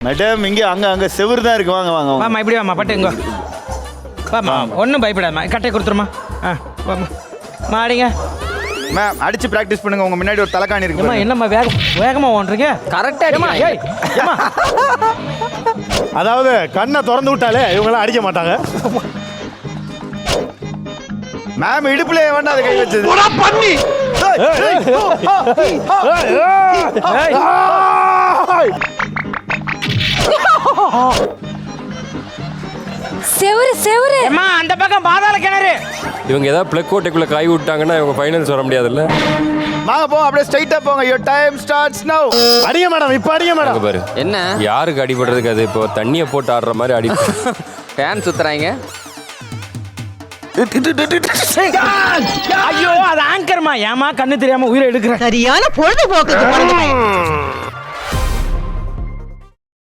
Madam இங்க அங்க செவுரு தான் இருக்கு. வாங்க வாங்க வாமா இப்படி வாமா பட்டு இங்க வாமா. ஒன்றும் பயப்படாதம்மா, கட்டை கொடுத்துருமா. வாமா மாடிங்க. மேம் அடிச்சு பிராக்டிஸ் பண்ணுங்க. உங்க முன்னாடி ஒரு தலைக்காணி இருக்கு. என்னம்மா வேகமா ஓடுறீங்க? கரெக்டா. அதாவது கண்ணை திறந்து விட்டாலே இவங்களாம் அடிக்க மாட்டாங்க. மேம் இடுப்புல வேண்டாம் அதை கை வச்சது. பண்ணி செவுரு செவுரு. அம்மா அந்த பக்கம் பாதாள கிணறு. இவங்க ஏதாவது பிளக் கோட்டைக்குள்ள கை விட்டாங்கன்னா இவங்க ஃபைனல்ஸ் வர முடியாதுல்ல. வாங்க போ, அப்படியே ஸ்ட்ரைட்டா போங்க. your time starts now. அடிங்க மேடம், இப்ப அடிங்க மேடம். அங்க பாரு என்ன யாருக்கு அடிபடுறதுக்கு, அது இப்போ தண்ணியை போட்டு ஆடுற மாதிரி அடி. ஃபேன் சுத்துறாங்க. ஐயோ அது ஆங்கர்மா. ஏமா கண்ணு தெரியாம உயிரை எடுக்கிற. சரியான பொழுதுபோக்கு